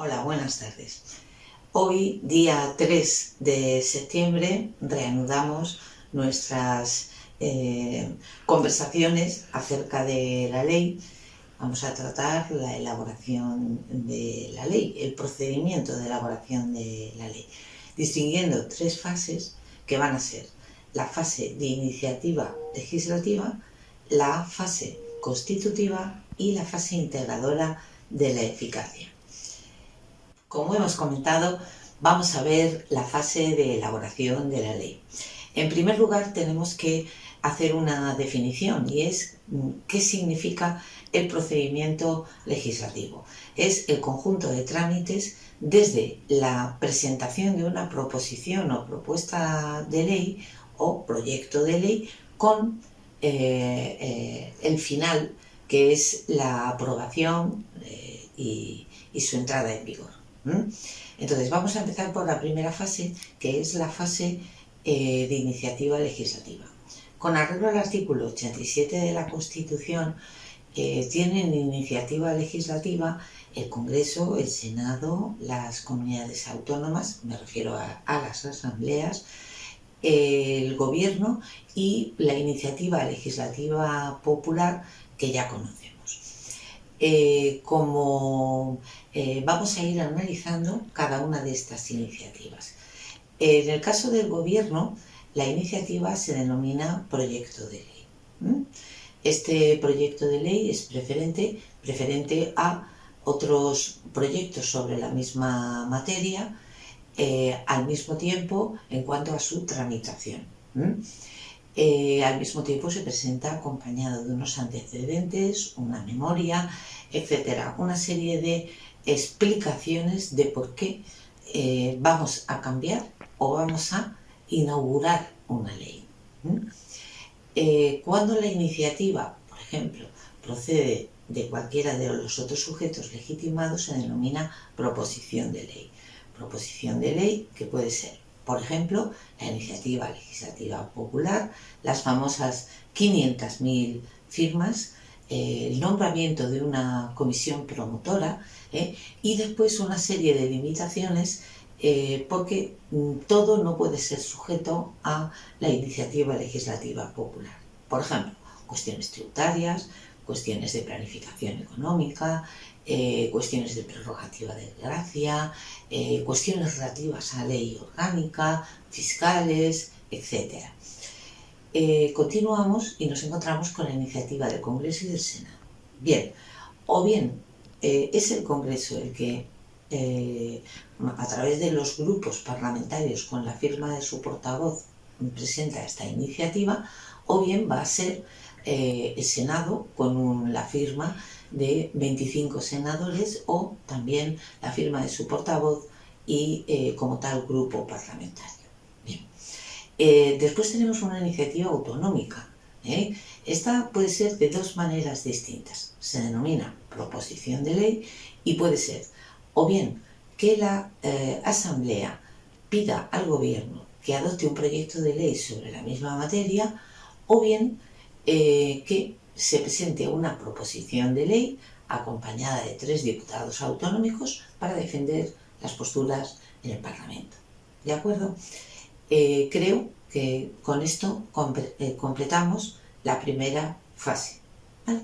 Hola, buenas tardes. Hoy, día 3 de septiembre, reanudamos nuestras conversaciones acerca de la ley. Vamos a tratar la elaboración de la ley, el procedimiento de elaboración de la ley, distinguiendo tres fases que van a ser la fase de iniciativa legislativa, la fase constitutiva y la fase integradora de la eficacia. Como hemos comentado, vamos a ver la fase de elaboración de la ley. En primer lugar, tenemos que hacer una definición y es qué significa el procedimiento legislativo. Es el conjunto de trámites desde la presentación de una proposición o propuesta de ley o proyecto de ley con el final, que es la aprobación y su entrada en vigor. Entonces vamos a empezar por la primera fase, que es la fase de iniciativa legislativa. Con arreglo al artículo 87 de la Constitución, tienen iniciativa legislativa el Congreso, el Senado, las comunidades autónomas, me refiero a las asambleas, el Gobierno y la iniciativa legislativa popular que ya conocemos. Vamos a ir analizando cada una de estas iniciativas. En el caso del Gobierno, la iniciativa se denomina proyecto de ley. Este proyecto de ley es preferente a otros proyectos sobre la misma materia, al mismo tiempo en cuanto a su tramitación. Al mismo tiempo se presenta acompañado de unos antecedentes, una memoria, etcétera, una serie de explicaciones de por qué vamos a cambiar o vamos a inaugurar una ley. Cuando la iniciativa, por ejemplo, procede de cualquiera de los otros sujetos legitimados, se denomina proposición de ley. Proposición de ley que puede ser, por ejemplo, la iniciativa legislativa popular, las famosas 500.000 firmas, el nombramiento de una comisión promotora y después una serie de limitaciones porque todo no puede ser sujeto a la iniciativa legislativa popular. Por ejemplo, cuestiones tributarias, cuestiones de planificación económica, cuestiones de prerrogativa de gracia, cuestiones relativas a ley orgánica, fiscales, etc. Continuamos y nos encontramos con la iniciativa del Congreso y del Senado. Bien, o bien es el Congreso el que, a través de los grupos parlamentarios con la firma de su portavoz, presenta esta iniciativa, o bien va a ser el Senado con la firma de 25 senadores o también la firma de su portavoz y como tal grupo parlamentario. Bien. Después tenemos una iniciativa autonómica. Esta puede ser de dos maneras distintas. Se denomina proposición de ley y puede ser o bien que la Asamblea pida al Gobierno que adopte un proyecto de ley sobre la misma materia o bien que se presente una proposición de ley acompañada de 3 diputados autonómicos para defender las posturas en el Parlamento. ¿De acuerdo? Creo que con esto completamos la primera fase. ¿Vale?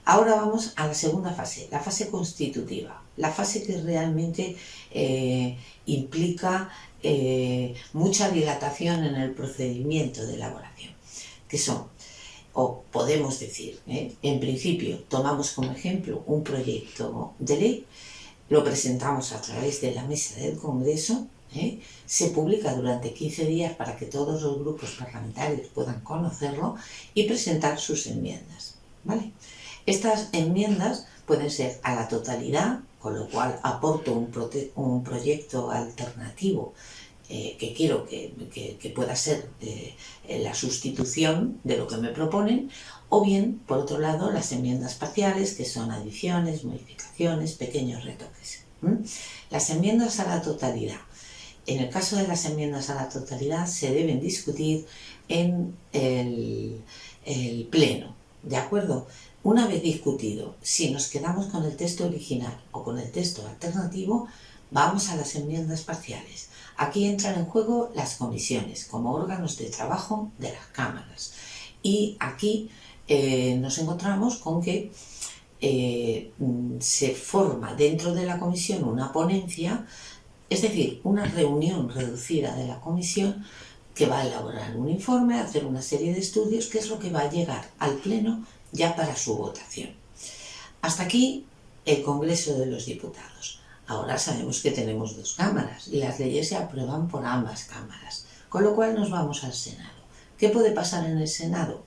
Ahora vamos a la segunda fase, la fase constitutiva, la fase que realmente implica mucha dilatación en el procedimiento de elaboración, que son, o podemos decir, en principio tomamos como ejemplo un proyecto de ley, lo presentamos a través de la mesa del Congreso, se publica durante 15 días para que todos los grupos parlamentarios puedan conocerlo y presentar sus enmiendas, ¿vale? Estas enmiendas pueden ser a la totalidad, con lo cual aporto un proyecto alternativo que quiero que pueda ser la sustitución de lo que me proponen, o bien, por otro lado, las enmiendas parciales, que son adiciones, modificaciones, pequeños retoques. Las enmiendas a la totalidad. En el caso de las enmiendas a la totalidad se deben discutir en el Pleno. ¿de acuerdo? Una vez discutido si nos quedamos con el texto original o con el texto alternativo, vamos a las enmiendas parciales. Aquí entran en juego las comisiones como órganos de trabajo de las cámaras. Y aquí nos encontramos con que se forma dentro de la comisión una ponencia, es decir, una reunión reducida de la comisión que va a elaborar un informe, hacer una serie de estudios, que es lo que va a llegar al Pleno ya para su votación. Hasta aquí el Congreso de los Diputados. Ahora sabemos que tenemos dos cámaras y las leyes se aprueban por ambas cámaras, con lo cual nos vamos al Senado. ¿Qué puede pasar en el Senado?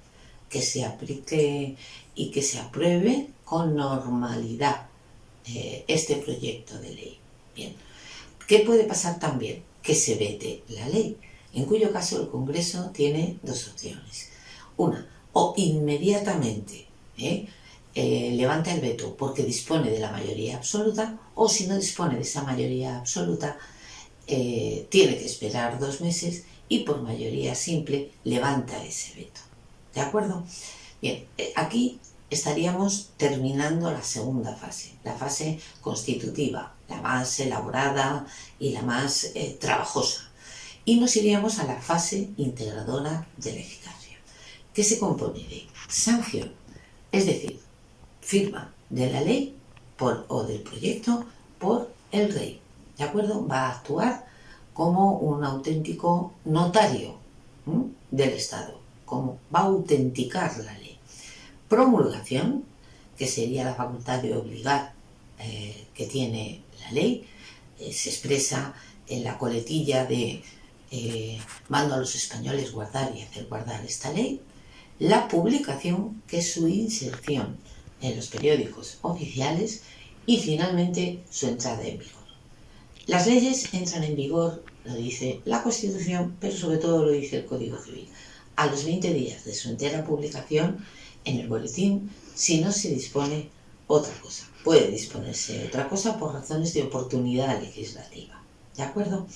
Que se aplique y que se apruebe con normalidad este proyecto de ley. Bien. ¿Qué puede pasar también? Que se vete la ley, en cuyo caso el Congreso tiene dos opciones. Una, o inmediatamente levanta el veto porque dispone de la mayoría absoluta, o si no dispone de esa mayoría absoluta, tiene que esperar 2 meses y por mayoría simple levanta ese veto. ¿De acuerdo? Bien, aquí estaríamos terminando la segunda fase, la fase constitutiva, la más elaborada y la más trabajosa. Y nos iríamos a la fase integradora de la eficacia, que se compone de sanción, es decir, firma de la ley o del proyecto por el rey, ¿de acuerdo? Va a actuar como un auténtico notario del Estado, como va a autenticar la ley. Promulgación, que sería la facultad de obligar que tiene la ley, se expresa en la coletilla de mando a los españoles guardar y hacer guardar esta ley. La publicación, que es su inserción en los periódicos oficiales, y finalmente su entrada en vigor. Las leyes entran en vigor, lo dice la Constitución, pero sobre todo lo dice el Código Civil, a los 20 días de su entera publicación en el boletín, si no se dispone otra cosa. Puede disponerse otra cosa por razones de oportunidad legislativa, ¿de acuerdo?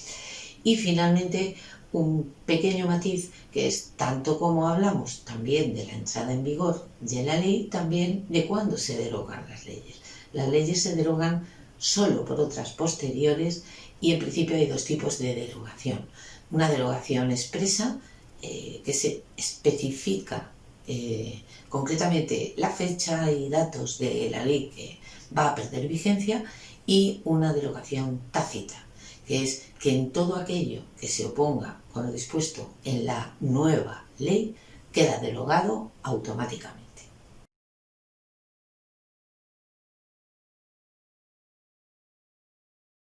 Y finalmente, un pequeño matiz, que es tanto como hablamos también de la entrada en vigor de la ley, también de cuándo se derogan las leyes. Las leyes se derogan solo por otras posteriores y en principio hay 2 tipos de derogación. Una derogación expresa, que se especifica concretamente la fecha y datos de la ley que va a perder vigencia, y una derogación tácita, que es que en todo aquello que se oponga con lo dispuesto en la nueva ley queda derogado automáticamente.